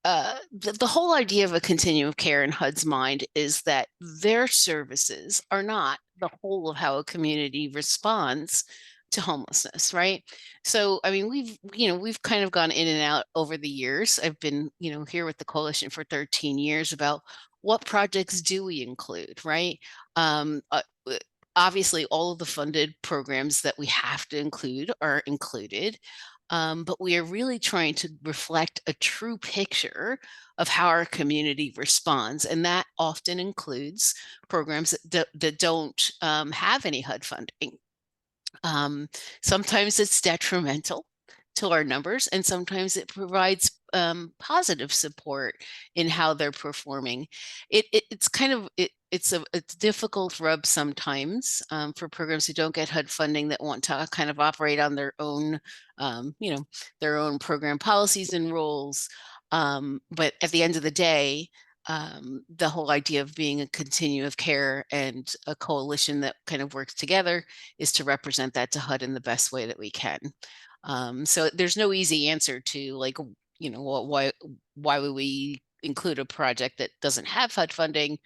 the whole idea of a continuum of care in HUD's mind is that their services are not the whole of how a community responds to homelessness, right? So, I mean, we've kind of gone in and out over the years. I've been, here with the coalition for 13 years about what projects do we include, right? Obviously, all of the funded programs that we have to include are included. But we are really trying to reflect a true picture of how our community responds. And that often includes programs that don't have any HUD funding. Sometimes it's detrimental to our numbers, and sometimes it provides positive support in how they're performing. It's kind of it's a difficult rub sometimes for programs who don't get HUD funding that want to kind of operate on their own, their own program policies and rules. But at the end of the day, the whole idea of being a continuum of care and a coalition that kind of works together is to represent that to HUD in the best way that we can. So there's no easy answer to like, why would we include a project that doesn't have HUD funding,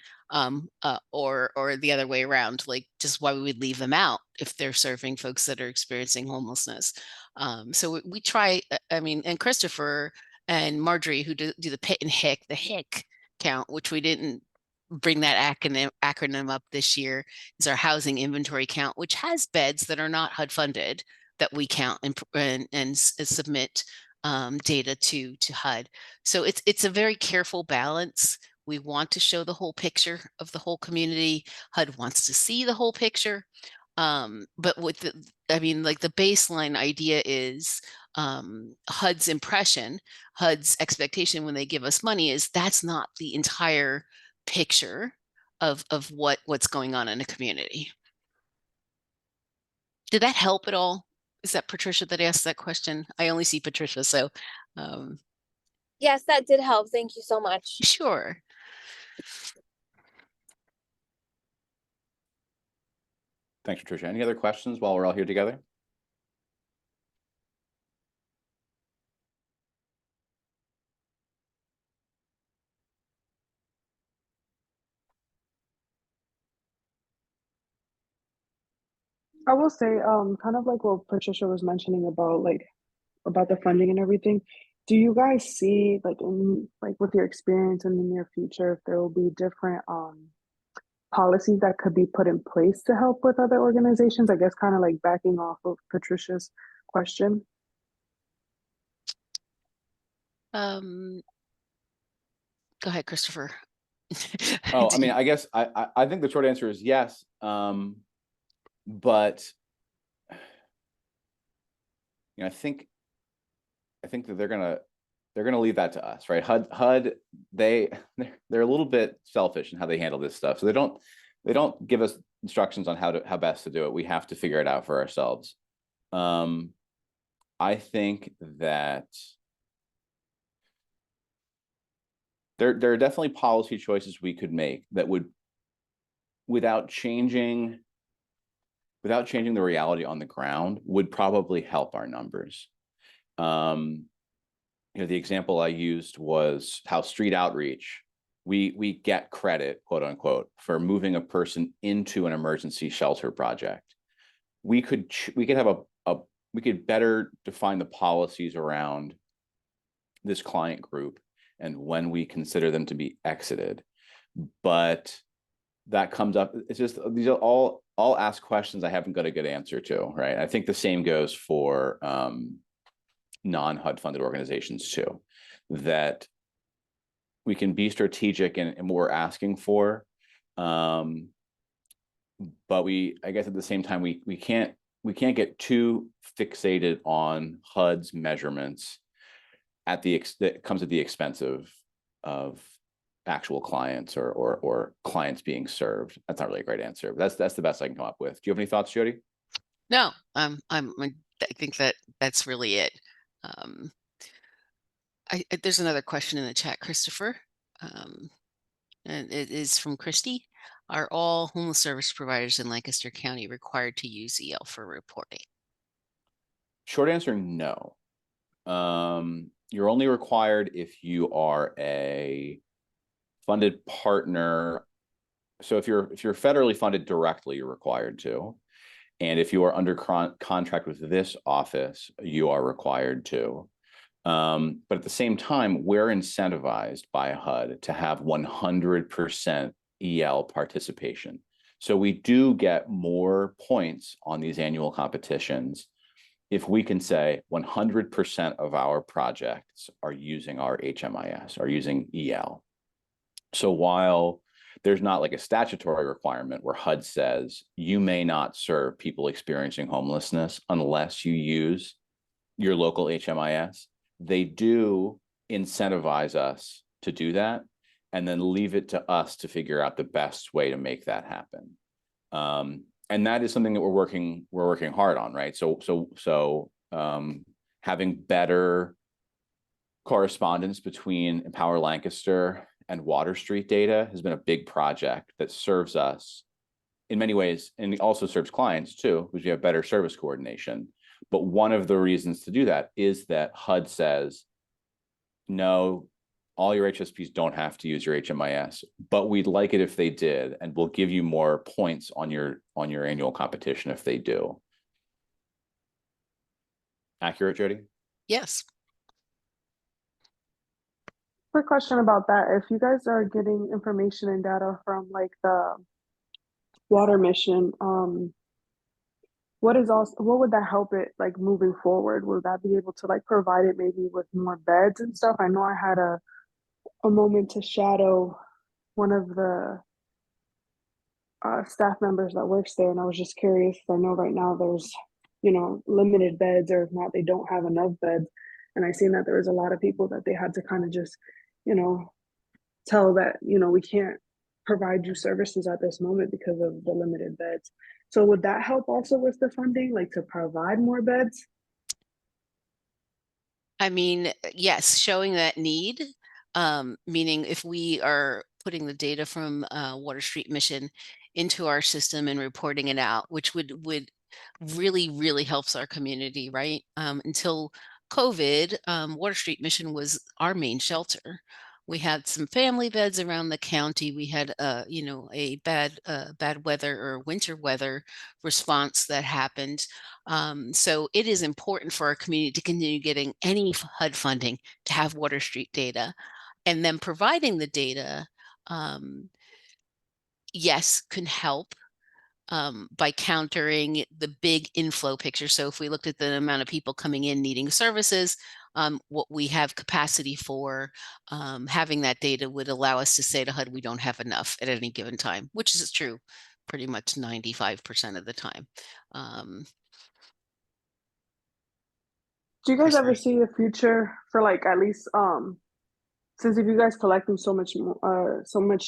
or the other way around, like just why we would leave them out if they're serving folks that are experiencing homelessness. So we try, I mean, and Christopher and Marjorie, who do the PIT and HIC, the HIC count, which we didn't bring that acronym up this year, is our housing inventory count, which has beds that are not HUD funded that we count and submit data to HUD. So it's a very careful balance. We want to show the whole picture of the whole community. HUD wants to see the whole picture. But with like the baseline idea is HUD's impression, HUD's expectation when they give us money is that's not the entire picture of what's going on in a community. Did that help at all? Is that Patricia that asked that question? I only see Patricia, so Yes, that did help. Thank you so much. sure. Thanks, Patricia. Any other questions while we're all here together? I will say, kind of like what Patricia was mentioning about about the funding and everything. Do you guys see with your experience in the near future if there will be different policies that could be put in place to help with other organizations? I guess kind of like backing off of Patricia's question. Go ahead, Christopher. Oh, I mean, I guess I think the short answer is yes. But I think that they're gonna leave that to us, right? HUD they're a little bit selfish in how they handle this stuff. So they don't give us instructions on how best to do it. We have to figure it out for ourselves. I think that there are definitely policy choices we could make that would, without changing the reality on the ground, would probably help our numbers. The example I used was how street outreach, we get credit, quote unquote, for moving a person into an emergency shelter project. We could have we could better define the policies around this client group and when we consider them to be exited. But that comes up, it's just, these are all ask questions I haven't got a good answer to, right? I think the same goes for non-HUD funded organizations too, that we can be strategic in what we're asking for. But I guess at the same time, we can't get too fixated on HUD's measurements that comes at the expense of actual clients or clients being served. That's not really a great answer, but that's the best I can come up with. Do you have any thoughts, Jody? No, I think that's really it. There's another question in the chat, Christopher, and it is from Christy. Are all homeless service providers in Lancaster County required to use EL for reporting? Short answer, no. You're only required if you are a funded partner. So if you're federally funded directly, you're required to. And if you are under contract with this office, you are required to. But at the same time, we're incentivized by HUD to have 100% EL participation. So we do get more points on these annual competitions if we can say 100% of our projects are using our HMIS, are using EL. So while there's not like a statutory requirement where HUD says you may not serve people experiencing homelessness unless you use your local HMIS, they do incentivize us to do that and then leave it to us to figure out the best way to make that happen. And that is something that we're working hard on, right? So having better correspondence between Empower Lancaster and Water Street data has been a big project that serves us in many ways, and it also serves clients too, because we have better service coordination. But one of the reasons to do that is that HUD says, no, all your HSPs don't have to use your HMIS, but we'd like it if they did, and we'll give you more points on your annual competition if they do. Accurate, Jody? Yes. Quick question about that. If you guys are getting information and data from like the water mission, what would that help it like moving forward? Will that be able to like provide it maybe with more beds and stuff? I know I had a moment to shadow one of the staff members that works there, and I was just curious. I know right now there's, limited beds, or if not, they don't have enough beds. And I seen that there was a lot of people that they had to kind of just, tell that, we can't provide you services at this moment because of the limited beds. So would that help also with the funding, like to provide more beds? I mean, yes, showing that need, meaning if we are putting the data from Water Street Mission into our system and reporting it out, which would really, really helps our community, right? Until COVID, Water Street Mission was our main shelter. We had some family beds around the county. We had, a bad weather or winter weather response that happened. So it is important for our community to continue getting any HUD funding to have Water Street data, and then providing the data, yes, can help by countering the big inflow picture. So if we looked at the amount of people coming in needing services, what we have capacity for, having that data would allow us to say to HUD, we don't have enough at any given time, which is true pretty much 95% of the time. Do you guys ever see a future for like at least since if you guys collecting so much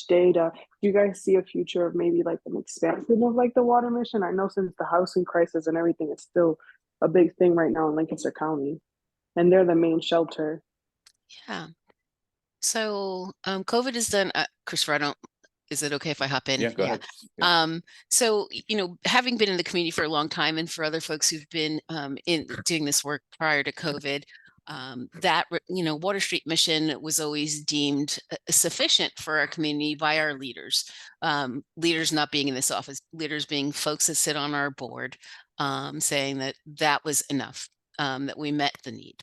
data, do you guys see a future of maybe like an expansion of like the water mission? I know since the housing crisis and everything is still a big thing right now in Lancaster County, and they're the main shelter. Yeah. So COVID has done, Christopher, is it okay if I hop in? Yeah, go ahead. So, having been in the community for a long time, and for other folks who've been in doing this work prior to COVID, Water Street mission was always deemed sufficient for our community by our leaders. Leaders not being in this office, leaders being folks that sit on our board, saying that was enough, that we met the need.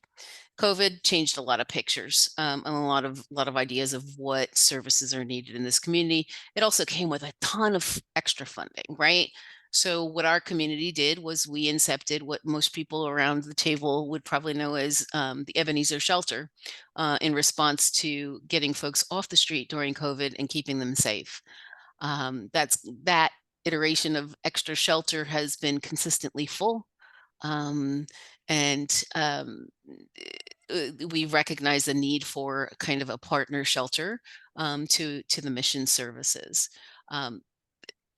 COVID changed a lot of pictures, and a lot of ideas of what services are needed in this community. It also came with a ton of extra funding, right? So what our community did was we incepted what most people around the table would probably know as the Ebenezer Shelter, in response to getting folks off the street during COVID and keeping them safe. That iteration of extra shelter has been consistently full. Um, and we recognize the need for kind of a partner shelter to the mission services.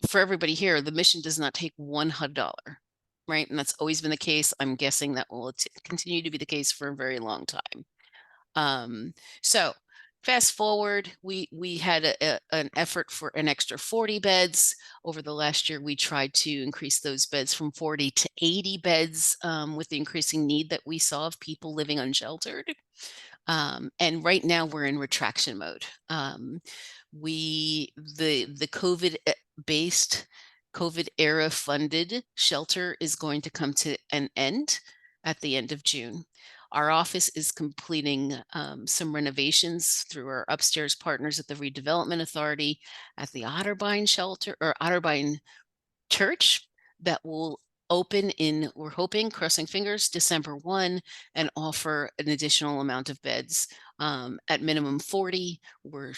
For everybody here, the mission does not take one HUD dollar, right? And that's always been the case. I'm guessing that will continue to be the case for a very long time. So fast forward, we had an effort for an extra 40 beds. Over the last year, we tried to increase those beds from 40 to 80 beds, with the increasing need that we saw of people living unsheltered. And right now we're in retraction mode. The COVID-based, COVID era funded shelter is going to come to an end at the end of June. Our office is completing some renovations through our upstairs partners at the Redevelopment Authority, at the Otterbein Shelter or Otterbein Church, that will open in, we're hoping, crossing fingers, December 1, and offer an additional amount of beds, at minimum 40. We're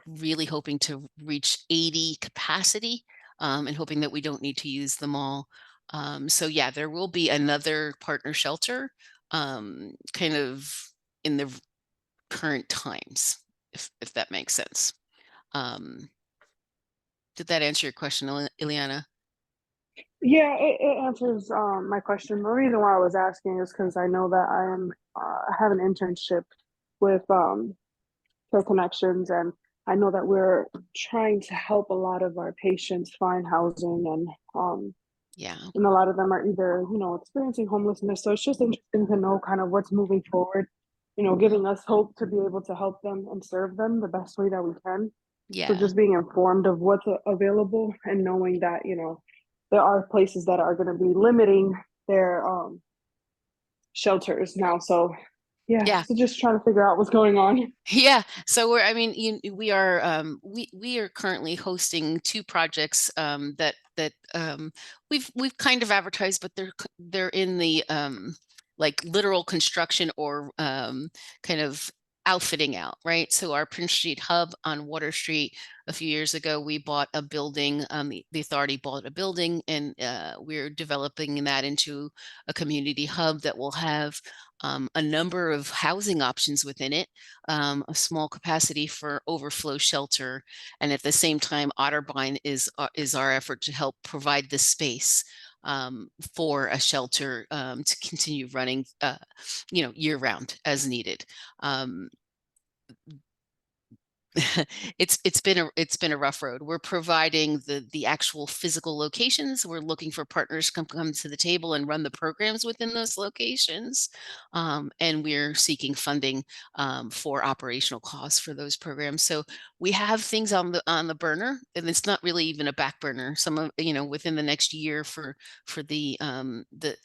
really hoping to reach 80 capacity, and hoping that we don't need to use them all. So yeah, there will be another partner shelter, kind of in the current times, if that makes sense. Did that answer your question, Ileana? Yeah, it answers my question. The reason why I was asking is because I know that I have an internship with Care Connections, and I know that we're trying to help a lot of our patients find housing, Yeah. and a lot of them are either experiencing homelessness. So it's just interesting to know kind of what's moving forward, giving us hope to be able to help them and serve them the best way that we can. So Yeah. just being informed of what's available and knowing that there are places that are going to be limiting their shelters now. So Yeah. so just trying to figure out what's going on. Yeah. So we are currently hosting two projects that we've kind of advertised, but they're in the like literal construction or kind of outfitting out, right? So our Prince Street hub on Water Street, a few years ago, we bought a building. The authority bought a building, and we're developing that into a community hub that will have a number of housing options within it, a small capacity for overflow shelter, and at the same time, Otterbein is our effort to help provide the space for a shelter to continue running, year round as needed. It's been a rough road. We're providing the actual physical locations. We're looking for partners to come to the table and run the programs within those locations, and we're seeking funding for operational costs for those programs. So we have things on the burner, and it's not really even a back burner. Some of within the next year for the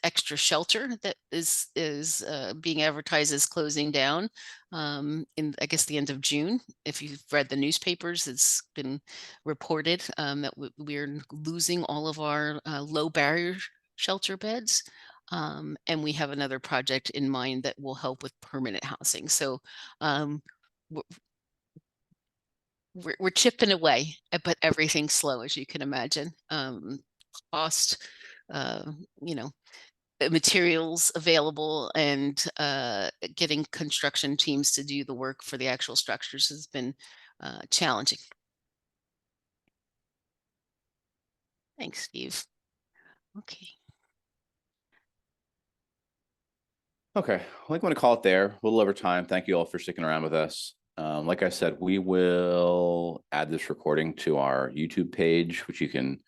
extra shelter that is being advertised as closing down in, I guess, the end of June. If you've read the newspapers, it's been reported that we're losing all of our low barrier shelter beds. And we have another project in mind that will help with permanent housing. So we're chipping away, but everything's slow, as you can imagine. Cost, materials available, and getting construction teams to do the work for the actual structures has been challenging. Thanks, Steve. Okay. Okay, I think I'm going to call it there. A little over time. Thank you all for sticking around with us. Like I said, we will add this recording to our YouTube page, which you can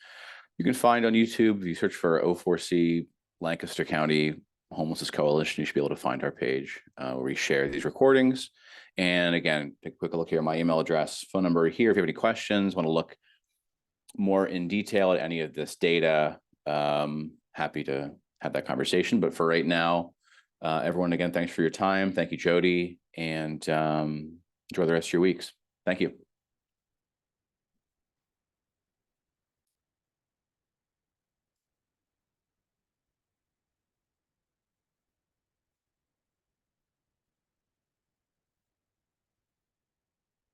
find on YouTube. If you search for O4C Lancaster County Homelessness Coalition, you should be able to find our page where we share these recordings. And again, take a quick look here. My email address, phone number here. If you have any questions, want to look more in detail at any of this data, happy to have that conversation. But for right now, everyone, again, thanks for your time. Thank you, Jody, and enjoy the rest of your weeks. Thank you.